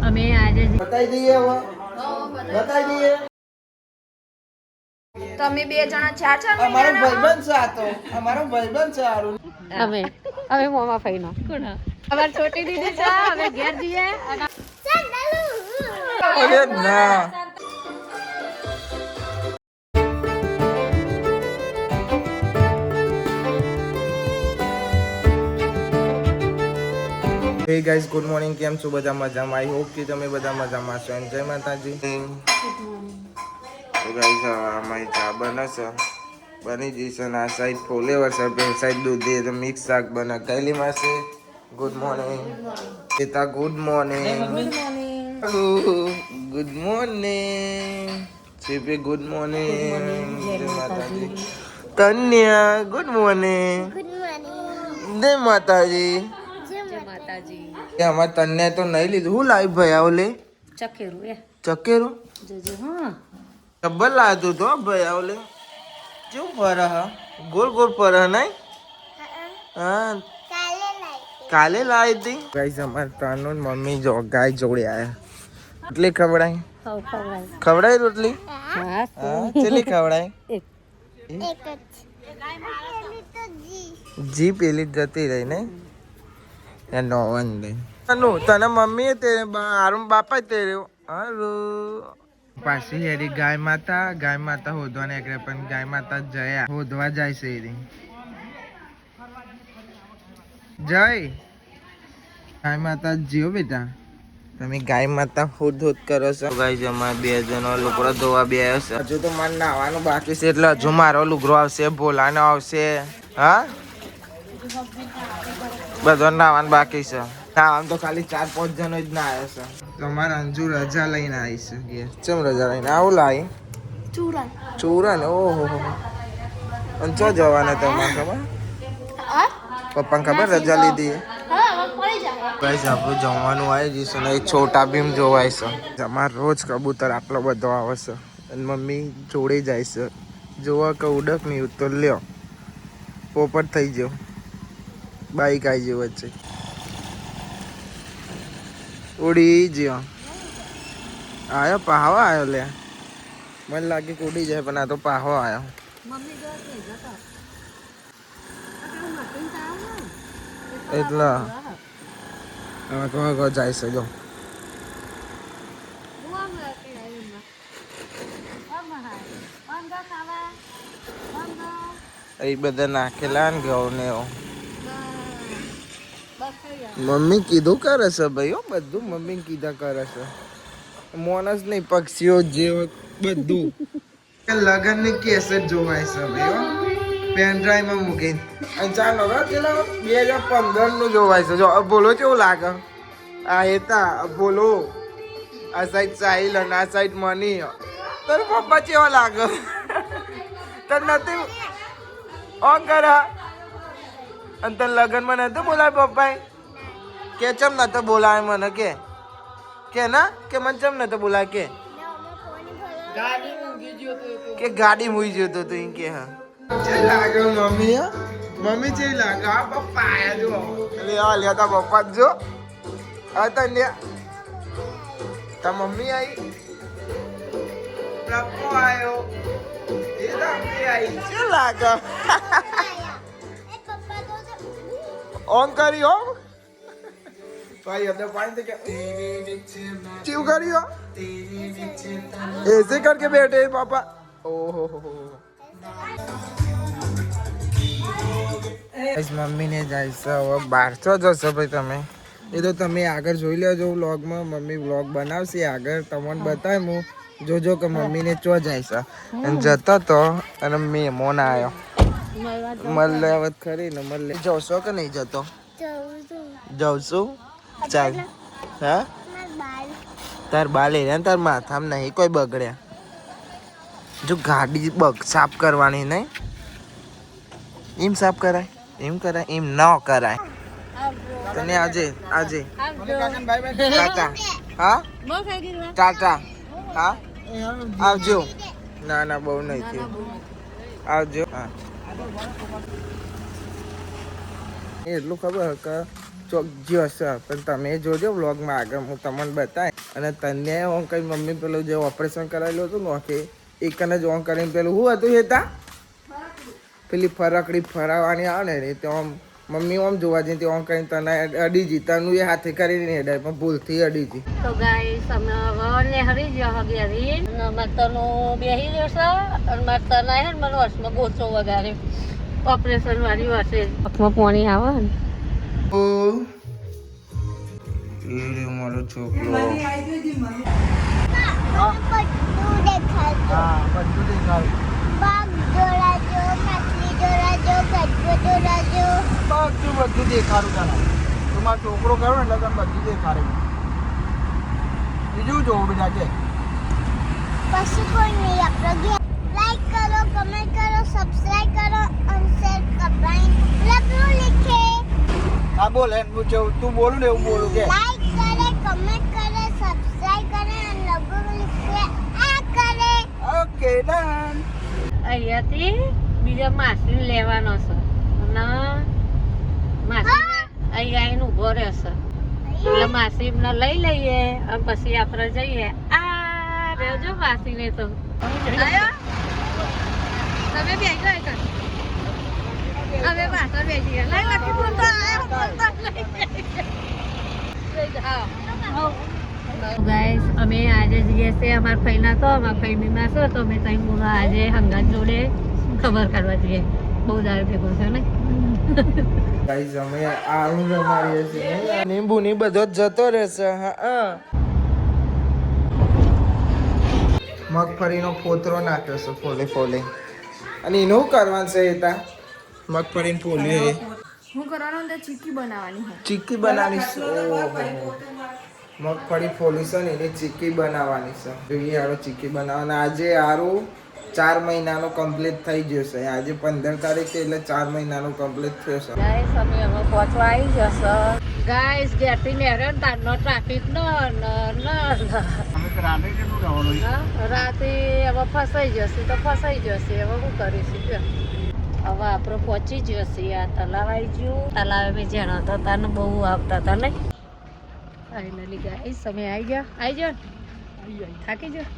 અમે આજે બતાવી દઈએ હવે બતાવી દઈએ તમે બે જણા 4-4 અમારો મહિનાના ભાઈબંધ છે આ તો અમારો ભાઈબંધ છે આરું અમે મોમાં ફઈનો કોણ અમાર છોટી દીદી છે હવે ઘેર જઈએ અને અરે ના હે ગાઈસ ગુડ મોર્નિંગ કેમ છો બધા મજામાં આઈ હોપ કે તમે બધા મજામાં છો અને જય માતાજી તો ગાઈસ અમારી ચા બનશે બની જશે ને આ સાઈડ ફોલેવર છે બે સાઈડ દૂધ તો મિક્સ શાક બને કઈલી માસે ગુડ મોર્નિંગ પિતા ગુડ મોર્નિંગ ગુડ મોર્નિંગ ચીપે ગુડ મોર્નિંગ જય માતાજી તન્યા ગુડ મોર્નિંગ જય માતાજી માતાજી કે અમાર તન્ને તો નહીં લીધું હું લાવી ભાઈ આવલે ચકેરું એ ચકેરું જોજો હા ડબલ લાવ્યો તો ભાઈ આવલે કેવું ફરે હા ગોળ ગોળ ફરે નહીં હા કાલે લાવી હતી ગાઈસ અમાર તાનો મમ્મી જો ગાય જોડે આયા રોટલી ખવડાય ખવડાય રોટલી હા હા ચેલી ખવડાય જી પેલી જતી રહી ને નો વન દે તને મમ્મી તે આરું બાપા તે હારું પાછી હેરી ગાય માતા હોદવા નીકળે પણ ગાય માતા જયા હોદવા જાય છે એરી જય ગાય માતા જીઓ બેટા તમે ગાય માતા હોદ કરો છો ગાય અમારે બે જણો લુગડો ધોવા બે હશે હજુ તો મને નાવાનું બાકી છે એટલે હજુ મારો લુગડો આવશે ભોલાનો આવશે હા બધો નાવાનું બાકી છે આમ તો ખાલી 4-5 જણો જ ના આવ્યો છે તમારે અંજુ રજા લઈને આવી છે ઘેર ચમ રજા લઈને આવું લાવી ચૂરન ઓહો અને ચો જવાના તમારે ખબર પપ્પાને ખબર રજા લીધી ગાઈસ આપણું જમવાનું આવી જશે ને છોટા ભીમ જોવાય છે અમારે રોજ કબૂતર આટલો બધો આવે છે અને મમ્મી જોડે જાય છે જોવા કે ઉડક નહીં તો લ્યો પોપટ થઈ ગયો બાઈક આવી ગયો વચ્ચે ઉડી ગયો આયો પાહો આવ્યો લે મને લાગે કે ઉડી જાય પણ આ તો પાહો આવ્યો એટલે હવે કહો જાય છે જો એ બધા નાખેલા ને ઘઉં ને એવું મમ્મી કીધું કરે છે ભાઈ બધું મમ્મી કીધા કરે છે મોનસ નહીં પક્ષીઓ જે બધું લગન ની કેસેટ જોવાય છે ભાઈ પેન ડ્રાઈવ માં મૂકીને અને ચાલો 2015 નું જોવાય છે જો બોલો કેવું લાગે આ હેતા બોલો આ સાઈડ સાહિલ અને આ સાઈડ મની તારો પપ્પા કેવો લાગે તને નથી ઓન કરા અને તને લગન માં નતું બોલાય પપ્પાએ કે ચમ નતો બોલાય મને કે ના કે મને ચમ નતો બોલાય કે ગાડી મૂઈ ગયો તો તું કે હા ચે લાગે મમ્મી મમ્મી ચે લાગે આ પપ્પા આયા જો એટલે આ લે તા પપ્પા જો આ તને તા મમ્મી આવી પપ્પો આયો એ મમ્મી આવી ચે લાગે ઓન કરી હો ભાઈ अपने पानी दे क्यों करियो ऐसे करके बैठे पापा ओहो मम्मी ने જાય છે હવે 1200 જશો ભાઈ તમે એ તો તમે આગળ જોઈ લેજો વ્લોગમાં મમ્મી વ્લોગ બનાવશે આગળ તમને બતાય હું જોજો કે મમ્મી ને ચો જાય છે અને જતો તો અને મહેમાન આવ્યો મળે વાત ખરી ને મળે જશો કે નહીં જતો જાઉં છું ચાલ હા તાર બાલે ને તાર માથામાં નહીં કોઈ બગડ્યા જો ગાડી સાફ કરવાની નહીં એમ સાફ કરાય એમ ન કરાય તને આજે ટાટા હા ટાટા હા આવજો ના બહુ નહીં થયું આવજો હા એટલું ખબર કે ચોક જ્યો હશે પણ તમે જોજો વ્લોગમાં આગળ હું તમને બતાય અને તને ઓમ કઈ મમ્મી પેલું જે ઓપરેશન કરાયેલું હતું ને કે એકને જ ઓમ કરીને પેલું શું હતું હેતા પેલી ફરકડી ફરાવાની આવે ને તો આમ મમ્મી આમ જોવા જઈએ તો આમ કરીને તને અડી જી તનું એ હાથે કરીને હેડાય પણ ભૂલથી અડી જી. તો ગાઈસ અમે વળને હરી ગયા હગેરી અને માતાનો બેહી રહ્યો છે અને માતાના હે મને વર્ષમાં ગોચો વગાડે ઓપરેશન વાળી વર્ષે આંખમાં પાણી આવે ને ઓ એ મારો છોકરો બધું દેખાડું તને તમારો છોકરો કરો ને એટલે તને બધું દેખાડે બીજું જોવું બેટા કે પછી કોઈ નહીં આપણો લાઈક કરો કમેન્ટ કરો સબસ્ક્રાઇબ કરો અને શેર કબાઈ લખો લીખે હા બોલ એમ તું બોલું ને એવું બોલું કે લાઈક કરે કમેન્ટ કરે સબસ્ક્રાઇબ કરે અને લખો લીખે આ કરે ઓકે ડન. અહીંયાથી બીજા માછલી લેવાનો છે અને માછલી અહીં આવીને ઊભો રહેશે એટલે માછલીને લઈ લઈએ અને પછી આપણે જઈએ આ રહેજો માછલીને તો આયો તમે બે ગયો હવે પાછળ બેસી ગયા લઈ લખી બોલતો ગાઈસ અમે આજે જઈએ છીએ અમારા ફઈના તો અમારા ફઈમીમાં છો તો અમે ત્યાં બોલા આજે હંગાત જોડે ખબર કરવા જઈએ બહુ દારૂ ભેગું છે ને ગાઈસ અમે આળું રમાડીએ છીએ લીંબુ ની બધો જ જતો રહેશે. હા મગફળીનો ફોતરો નાખ્યો છે ફોલે ફોલે અને એનું કરવાનું છે એતા મગફળીને ફોલ્યો હું કરવાનું તો ચીક્કી બનાવવાની છે. ચીક્કી બનાવવાની છે. ઓહો મગફળી ફોલી છે ને એની ચીક્કી બનાવવાની છે. જોઈએ હારો ચીક્કી બનાવવાના આજે હારું 4 મહિનાનો કમ્પ્લીટ થઈ ગયો છે. આજે 15 તારીખ એટલે 4 મહિનાનો કમ્પ્લીટ થયો છે. ગાઈસ અમે હવે પહોંચવા આવી જશે ગાઈસ ઘેરથી નેરે તારનો ટ્રાફિક નો અમે રાતે કેટલું રહેવાનું રાતે હવે ફસાઈ જશે તો ફસાઈ જશે હવે શું કરીશું કે હવે આપણે પહોંચી જશે આ તલાવ આવી ગયું તલાવે મેં જેણા હતા તને બહુ આવતા હતા ને ફાઇનલી ગાઈસ અમે આવી જાઓ થાકી જાઓ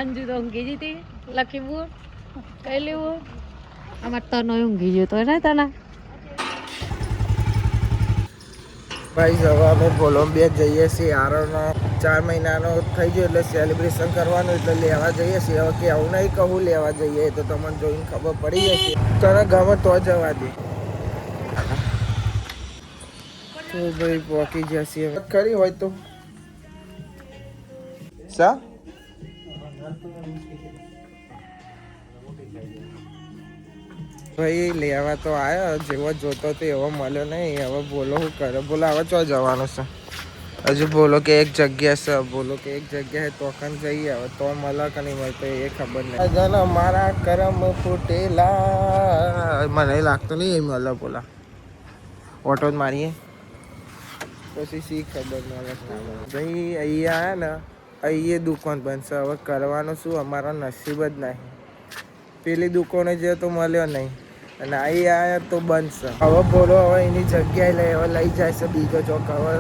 અંજુ તો ઊંઘી જતી લખીવું કઈ લેવું અમારે તનો ઊંઘી ગયો તો ને તને ભાઈ હવે અમે કોલંબિયા જઈએ છીએ. આરોનો 4 મહિનાનો થઈ ગયો એટલે સેલિબ્રેશન કરવાનું એટલે લેવા જઈએ છીએ. હવે કે આવું નહીં કહું લેવા જઈએ તો તમને જોઈને ખબર પડી જશે. તને ગમે તો જવા દે તો ભાઈ પહોંચી જશે ખરી હોય તો સા ભાઈ લેવા તો આવ્યો જેવો જોતો તો એવો મળ્યો નહીં. હવે બોલો શું કરે બોલો હવે ચો જવાનું છે હજુ બોલો કે એક જગ્યા છે બોલો કે એક જગ્યાએ તોકન જઈએ હવે તો મળે કે નહીં મળે તો એ ખબર નહીં. જન મારા કરમ ફૂટેલા મને લાગતું નહીં એ મળે બોલા ઓટો જ મારીએ પછી શી ખબર મળે ભાઈ અહીંયા આવ્યા ને અહીંયા દુકાન બનશે હવે કરવાનું શું અમારા નસીબ જ નહીં. પેલી દુકાને જે તો મળ્યો નહીં અને અહીં આવ્યા તો બનશે. હવે બોલો હવે એની જગ્યાએ લઈ જાય છે બીજો ચોક. હવે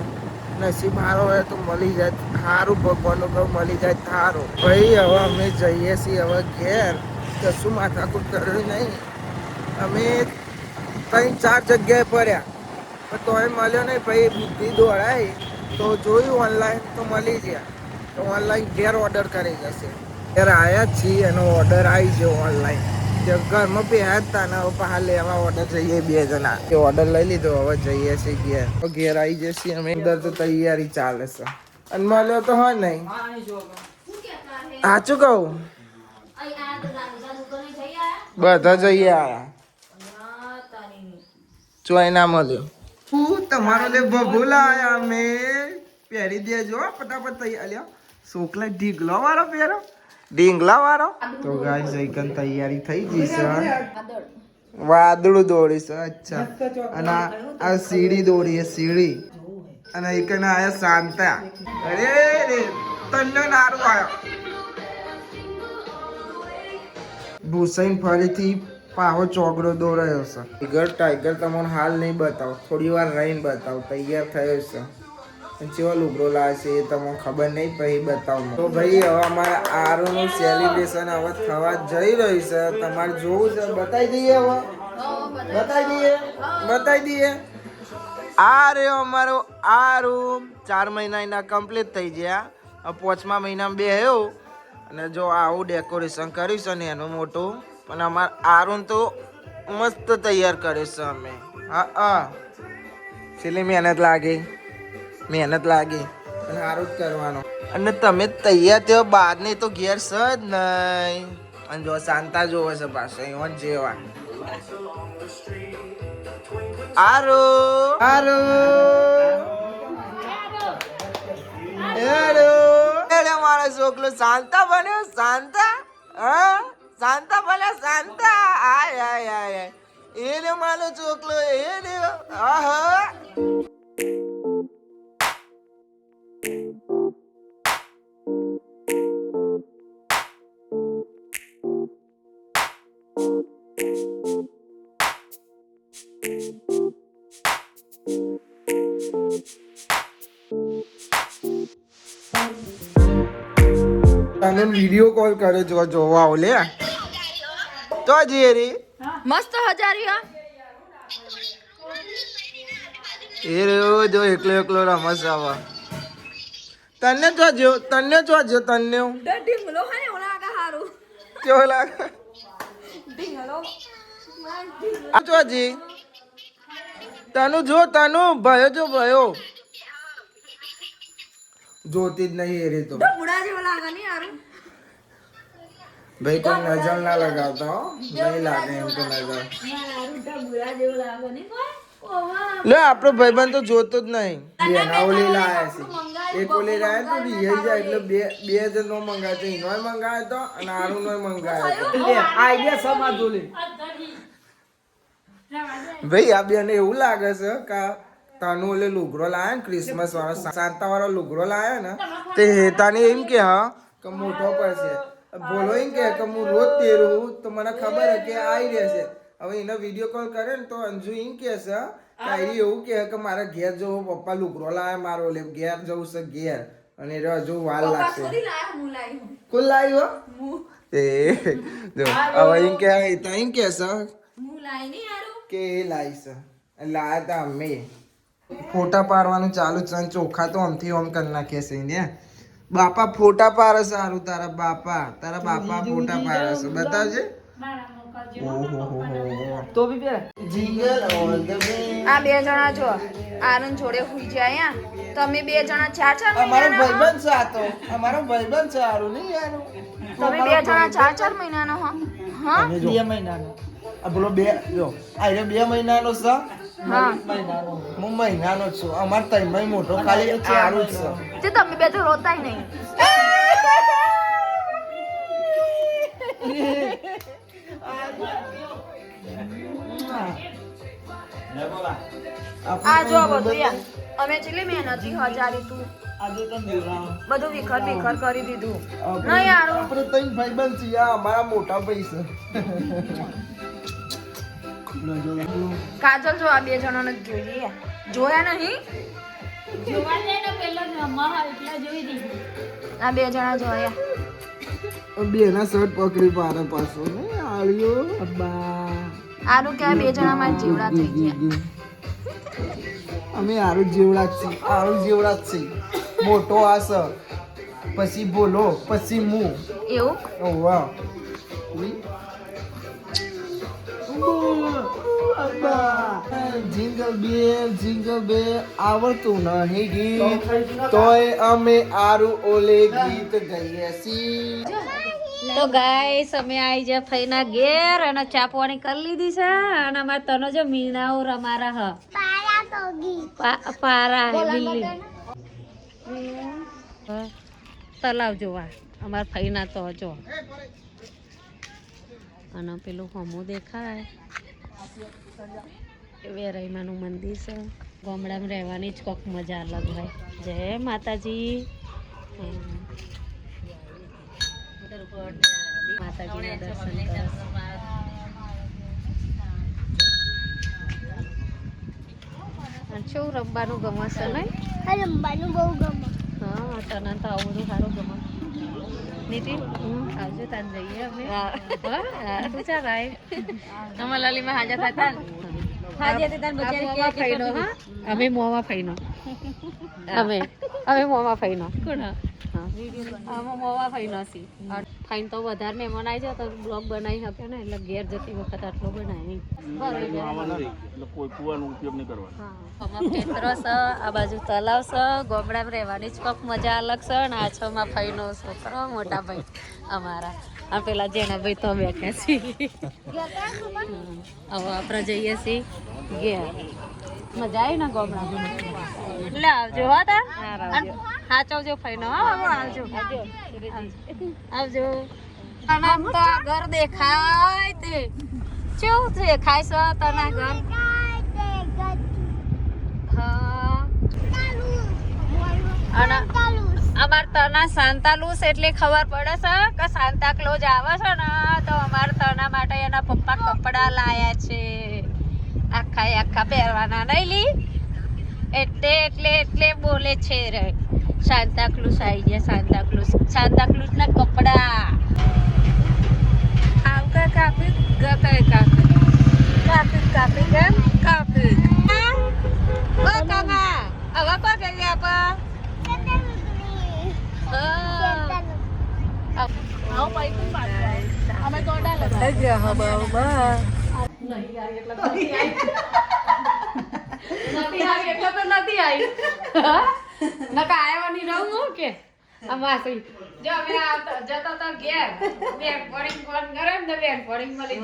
નસીબ સારો હોય તો મળી જાય સારું ભગવાનનું કહું મળી જાય સારું. ભાઈ હવે અમે જઈએ છીએ હવે ઘેર કશું માથાકૂટ કર્યું નહીં. અમે 3-4 જગ્યાએ ફર્યા પણ તોય મળ્યો નહીં. ભાઈ બુદ્ધિ દોડાય તો જોયું ઓનલાઈન તો મળી ગયા તો ઓનલાઈન ઘેર ઓર્ડર કરી જશે. ઘેર આવ્યા જ છીએ એનો ઓર્ડર આવી ગયો ઓનલાઈન ઘરમાં પહેર્યા જ તા ને હવે પહાડ લેવા ઓર્ડર જઈએ 2 જણા એ ઓર્ડર લઈ લીધો હવે જઈએ છીએ ઘેર આવી જશે અમે અંદર તો તૈયારી ચાલે છે અને મળ્યો તો હોય નહીં સાચું કહું બધા જઈએ આયા ચોય ના મળ્યો તમારો લે બબુલા આયા અમે પહેરી દેજો ફટાફટ તૈયાર છોકલા ઢીગલો વાળો પહેરો ઢીંગલા વાળો તો ગાઈસ એકન તૈયારી થઈ ગઈ છે. વાદળું દોડી છે અચ્છા અને આ સીડી દોડી છે સીડી અને એકન આયા શાંતા અરે રે તન્નો નારું આયો ભૂસાઈન ફરીથી પાહો ચોગડો દોરાયો છે. ટાઈગર તમને હાલ નહીં બતાવો થોડી વાર રહીને બતાવો તૈયાર થયો છે કેવો લુગડો લાવે છે એ તમને ખબર નહીં, પછી બતાવું. તો ભાઈ હવે અમારે આરુનું સેલિબ્રેશન હવે થવા જઈ રહ્યું છે. તમારે જોવું છે, બતાવી દઈએ હવે, બતાવી દઈએ. આ રહ્યો અમારો આરુ. 4 મહિના એના કમ્પ્લીટ થઈ ગયા. હવે 5મા મહિનામાં બેહ્યો અને જો આવું ડેકોરેશન કર્યું છે ને એનું મોટું. પણ અમારે આરુન તો મસ્ત તૈયાર કર્યું છે અમે. હા છેલ્લી મહેનત લાગી અને સારું જ કરવાનું. અને તમે તૈયાર થયો બહાર નહીં તો ઘેર છે જ નહીં. અને જો શાંતા જોવે છે પાછો એવા જેવા. મારો છોકરો શાંતા બન્યો. શાંતા ભલે શાંતા. આય એને મારો છોકરો એને. આહા તને વિડિયો કોલ કરે જોવા આવો લે તો જીરી મસ્ત હજારી હા એ રહ્યો જો એકલો રમસ આવા. તને જોજો તને ઢીંગલો હને ઓલા કા હારું કેવો લાગે ઢીંગલો આ જોજી તનુ ભયો જોતી જ નહીં એ રે તો બુડા જેવો લાગે ને હારું. ભાઈ કોઈ નજર ના લગાવતા હો. નહીં લાગે એમ તો નજર. લે આપણો ભાઈબંધ તો જોતો જ નહીં. બેનાવલી લાયા છે. એક ઓલી લાયા તો રિયાઈ જાય એટલે બે જણ નો મંગાય તો એનોય મંગાય તો અને આરું નોય મંગાય તો. આઈડિયા સમા જોલી ભાઈ આ બેને એવું લાગે છે કે તાનું ઓલે લુગડો લાયા ને ક્રિસમસ વાળો સાંતા વાળો લુગડો લાયા ને તે હેતાને એમ કે હા કે મોટો પડશે. બોલો એમ કે હું રોજ તેરું તો મને ખબર હે કે આવી રહેશે. હવે એનો વિડીયો કોલ કરે ને તો અંજુ એમ કે છે કે એવું કે મારા ઘેર જવું પપ્પા લુગડો લાયા મારો ઓલે ઘેર જવું છે ઘેર અને હજુ વાર લાગશે. કોણ લાવ્યો એ જો હવે એમ કે એમ કે છે કે એ લાવી છે લાયા તા અમે. ફોટા પાડવાનું ચાલુ છે અને ચોખા તો આમથી આમ કરી નાખે છે ને. બાપા ફોટા પાડે છે સારું. તારા બાપા ફોટા પાડે છે બતાવજે. તો બી બે જીંગલ ઓલ ધ વે. આ બે જણા જો આનંદ જોડે હુઈ જાય તમે બે જણા ચાર અમારો મહિનાના ભાઈબંધ છે આ તો. અમારો ભાઈબંધ છે સારું નહીં યાર. તમે બે જણા ચાર મહિનાના હો હા 2 મહિનાનો આ બોલો બે જો આ 2 મહિનાનો છે. હા હું મહિનાનો છું. અમાર તઈમાં મોટો ખાલી સારું છે. તે તમે બે તો રોતાય નહીં. આ જો બધું યાર અમે કેટલી મહેનતી હજારી તું આજે તો નિરામ બધું વિખર કરી દીધું નહીં યાર. આપણે તઈ ભાઈબંધ છે આ અમારા મોટા ભાઈ છે. કાજલ જો આ બે જણાને જોઈએ જોયા નહીં આ બે જણા જોયા. બે ના શર્ટ પકડી પાડે પાછો ને આળ્યો અબ્બા. આનું કે બે જણા માં જીવડા થઈ ગયા. અમે આરું જેવડા જ છીએ. મોટો આ છે પછી બોલો પછી હું એવું વાહ જિંગલ બેલ આવડતું નહીં ગીત તોય અમે આરું ઓલે ગીત ગઈએ છીએ. તો ગાઈસ અમે આવી જાય ફઈના ઘેર અને ચા પાણી કરી લીધી છે અને અમારે તનો જો મીણાઓ રમારા હ પારા બિલ્લી તલાવ જોવા અમારા ફઈના તો જો અને પેલું હમું દેખાય વેરાઈમાનું મંદિર છે. ગામડામાં રહેવાની જ કોક મજા અલગ હોય. જય માતાજી. માતાજીના દર્શન કરો. શું રમવાનું ગમે છે નહીં આ રમવાનું બહુ ગમે. હા તને તો આવું બધું સારું ગમે નીતિ આવજો તાન જઈએ અમે હા તું ચાલ આય અમાર લાલીમાં હાજર થતા હાજર થતા બચારી કે ફઈનો હા અમે મોમાં ફઈનો અમે મોમાં ફઈનો કોણ હા અમે મોમાં ફઈનો સી ફઈન તો વધારે મહેમાન આવી જાય તો બ્લોગ બનાવી શકે ને એટલે ઘેર જતી વખત આટલો બનાવી કોઈ કુવાનો ઉપયોગ નહીં કરવાનો. અમાર ખેતરો છે આ બાજુ તલાવ છે ગોમડામાં રહેવાની જ કોક મજા અલગ છે ને આ છો માં ફઈનો છોકરો મોટા ભાઈ અમારા આ પેલા જેના ભાઈ તો બેઠા છીએ હવે આપણે જઈએ છીએ ઘેર મજા આવી ને ગોમડામાં એટલે આવજો હા તા સાચવજો ફઈનો હા આવજો આવજો તને તો ઘર દેખાય તે કેવું દેખાય છે તને ઘર હા અને અમાર તના સાંતાલુસ એટલે ખબર પડે છે કે સાંતા ક્લોઝ આવે છે ને તો અમાર તના માટે એના પપ્પા કપડા લાયા છે આખા પહેરવાના નહીં લી એટલે બોલે છે રે સાંતા ક્લોઝ આવી ગયા સાંતા ક્લોઝ ના કપડા આવકા કાપી ગકે કાપી કેમ કાપી ઓ કાકા હવે કો ગઈ આપા આવ પાઈ અમે તો ડાલ ગયા હા નથી આવી એટલે નથી આવી નકા આવ્યા નહીં રહું કે અમાસી જો અમે આવતા જતા તો ઘેર બેન પડી ફોન કરે ને બેન પડી મળી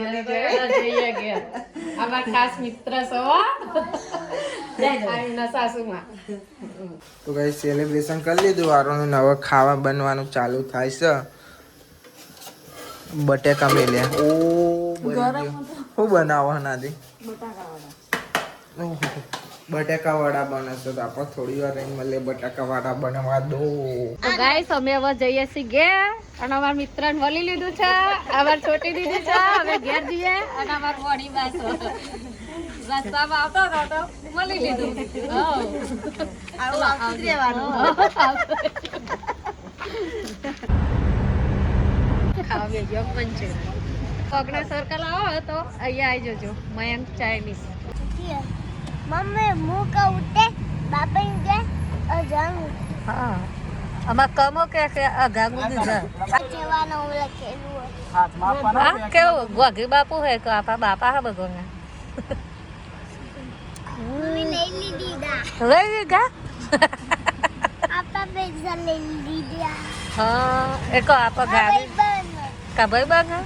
જઈએ ઘેર અમાર ખાસ મિત્ર છો આવીને સાસુમાં તો ગાઈસ સેલિબ્રેશન કરી લીધું વારોનું હવે ખાવા બનવાનું ચાલુ થાય છે બટેકા મેલ્યા ઓ શું બનાવવાના હતી બટાકા વડા બને છે તો આપણે થોડી વાર રહીને મળીએ બટાકા વડા બનાવવા દો તો ગાઈસ અમે હવે જઈએ છીએ ઘેર અને અમાર મિત્રને વળી લીધું છે અમાર છોટી દીધી છે હવે ઘેર જઈએ અને અમાર મોડી બાસ રસ્તામાં આવતો હતો તો મળી લીધું આવું આવતું રહેવાનું ખાવા બેજો મંચુરિયન પગના સર્કલ આવો તો અહીંયા આવી જજો મયંક ચાઇનીઝ મમ્મી હું કહું તે બાપા કે અજાણું હા આમાં કમો કે અગાગું દીધા જવાનું લખેલું હોય હાથમાં આપવાના હા કેવું ગોગી બાપુ હે કે આપા બાપા હા બગોના મમ્મી લઈ લીધી દા લઈ લીધા આપા પૈસા લઈ લીધા હા એ કો આપા ગાડી કા ભાઈ બાગ હા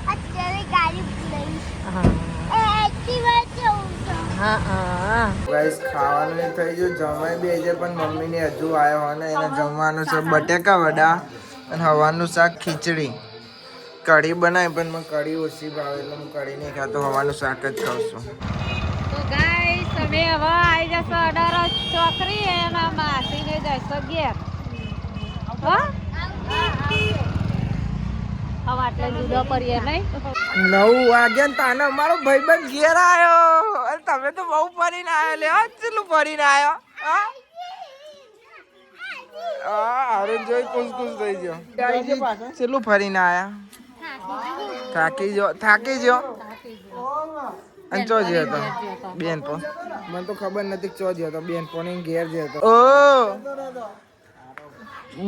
અત્યારે ગાડી લઈ હા એક્ટિવા જવું છે હા ગાઈસ ખાવાનું થઈ ગયું જમાઈ બે છે પણ મમ્મીને હજુ આવ્યો હોય ને એને જમવાનું છે બટેકા વડા અને હવાનું શાક ખીચડી કઢી બનાવી પણ મને કઢી ઓછી ભાવે એટલે હું કઢી નહીં ખાતો હવાનું શાક જ ખાઉં છું તો ગાઈસ અમે હવે આવી જશો અડાર ચોકરી એના માસીને જશો ઘેર હા હવે આટલે જુદો પડીએ નહીં 9 વાગ્યા ને તાને અમારો ભાઈબંધ ઘેર આવ્યો અને તમે તો બહુ ફરીને આવ્યો લે ચેટલું ફરીને આવ્યો હા અરુણ જોઈ ખુશ થઈ ગયો ચેટલું ફરીને આવ્યા થાકી ગયો અને ચો જ્યો હતો બેન પણ મને તો ખબર નથી ચો જ્યો હતો બેન પણ ઘેર જ્યો હતો ઓ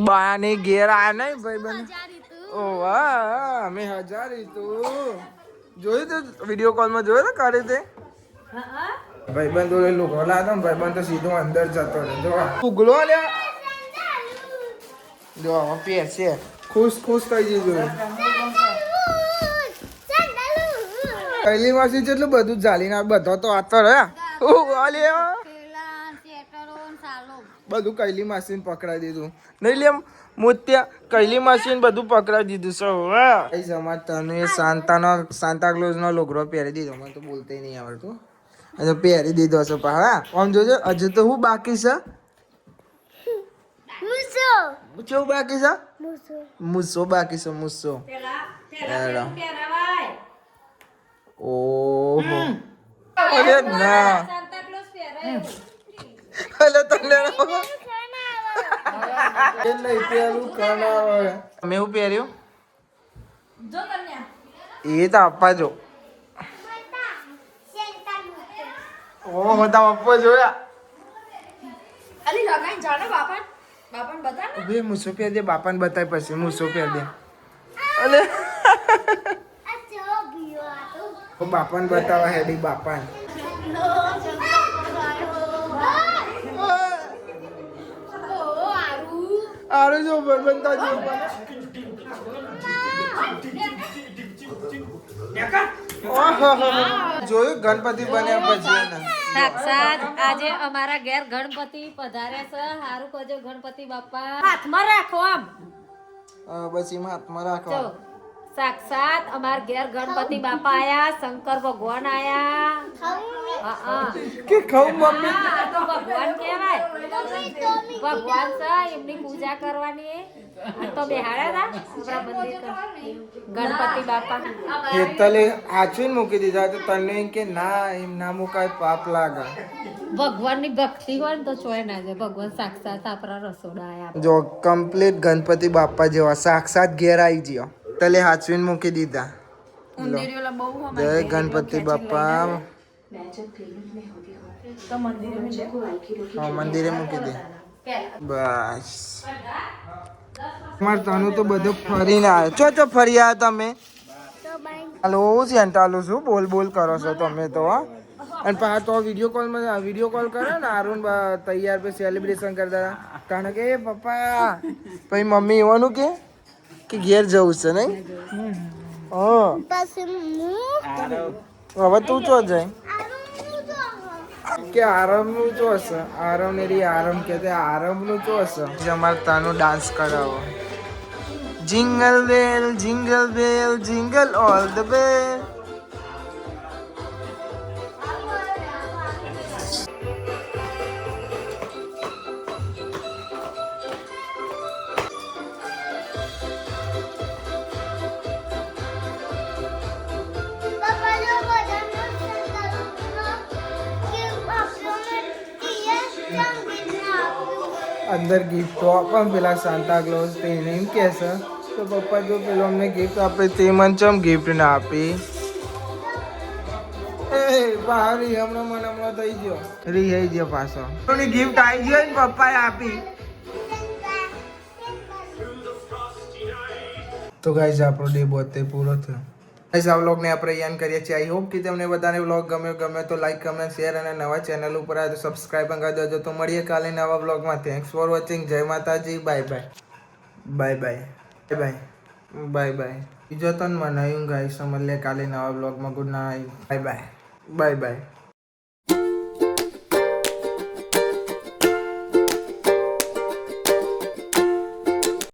બાની ઘેર આવ્યા નહીં ભાઈબંધ ઓ વાહ અમે હજારી તું જોયું તું વિડીયો કોલમાં જોયો તો કરી તે ભાઈબંધ ઓલે લુગડો લાવ્યો ને ભાઈબંધ તો સીધો અંદર જતો રહે જો લુગડો લે જો હવે પહેરશે ખુશ થઈ જજો પહેલી માંથી જેટલું બધું ઝાલીને બધો તો આતો રે બધું કૈલી માસીને પકડાઈ દીધું નહીં લે મોત્યા કૈલી માસીને બધું પકડાઈ દીધું છે હવે સમાજ તને સાંતા ક્લોઝનો લુગડો પહેરી દીધો મને તો બોલતે નહીં આવડતું અને પહેરી દીધો છે હા આમ જોજો હજુ તો હું બાકી છે કેવું બાકી છે મૂસો બાકી છે મૂસો ઓહો અરે ના હલો તમને એ નહીં પેલું કણાવે તમે એવું પહેર્યું જો કન્યા એ તો આપવા જો ઓહો તા આપવા જોયા અલી લગાઈ જાને બાપન બતા ને બે મૂસો પહેર દે બાપાને બતાય પછી મૂસો પહેર દે અલે બાપાને બતાવા હેડી બાપાને આરે જો બનતા જો જોયું ગણપતિ બન્યા પછી એને સાક્ષાત આજે અમારા ઘેર ગણપતિ પધાર્યા છે હારું કરજો ગણપતિ બાપા હાથમાં રાખો આમ બસ એમાં હાથમાં રાખો જો સાક્ષાત અમાર ઘેર ગણપતિ બાપા આયા શંકર ભગવાન આયા હા કે ખાઉં મમ્મી આ તો ભગવાન કહેવાય ભગવાન છે એમની પૂજા કરવાની આ તો બેહાડ્યા હતા આપણા મંદિર ગણપતિ બાપા હેતલે આચવીને મૂકી દીધા તો તને એમ કે ના એમ ના મુકાય પાપ લાગે ભગવાનની ભક્તિ હોય ને તો ચોય ના જાય ભગવાન સાક્ષાત આપણા રસોડા આયા જો કમ્પ્લીટ ગણપતિ બાપા જેવા સાક્ષાત ઘેર આવી ગયો તલે હાચવીને મૂકી દીધા ઉંદેરીઓલા બહુ હમ જય ગણપતિ બાપા તો મંદિરે में देखो હા મંદિરે મૂકી દે બસ માર તનુ તો બધું ફરીને આવ્યો ચો ફરી આવ્યા તમે હાલો સેન્ટાલું છું બોલ કરો છો તમે તો હા અને પા તો વિડીયો કોલ કરે ને અરુણ તૈયાર પે સેલિબ્રેશન કરતા હતા કારણ કે એ પપ્પા પછી મમ્મી એવાનું કે ઘેર જવું છે નહીં હા હવે તું ચો જાય કે આરમ નું ચો હશે આરમ ને રી આરમ કે આરમ નું ચો હશે અમારે તાનો ડાન્સ કરાવો jingle bell jingle all the bell અંદર ગિફ્ટો આપણ પેલા સાન્ટા ક્લોઝ તેને એમ કહે છે તો પપ્પા જો પેલો અમને ગિફ્ટ આપે તે મને ચમ ગિફ્ટ ના આપી એ બહાર હમણાં થઈ ગયો થઈ ગયો પાછો ગિફ્ટ આવી ગયો ને પપ્પાએ આપી તો ગાઈસ આપણો ડે બોતે પૂરો થયો ગાઈસ આ વ્લોગને આપણે અહીંયા કરીએ છીએ આઈ હોપ કે તમને બધાને વ્લોગ ગમે તો લાઈક કમેન્ટ શેર અને નવા ચેનલ ઉપર આવે તો સબસ્ક્રાઇબ પણ કરી દેજો તો મળીએ કાલે નવા વ્લોગમાં થેન્ક્સ ફોર વોચિંગ જય માતાજી બાય બાય બીજો તન મનાયું ગાઈસ મળીએ કાલે નવા વ્લોગમાં ગુડ નાઇટ બાય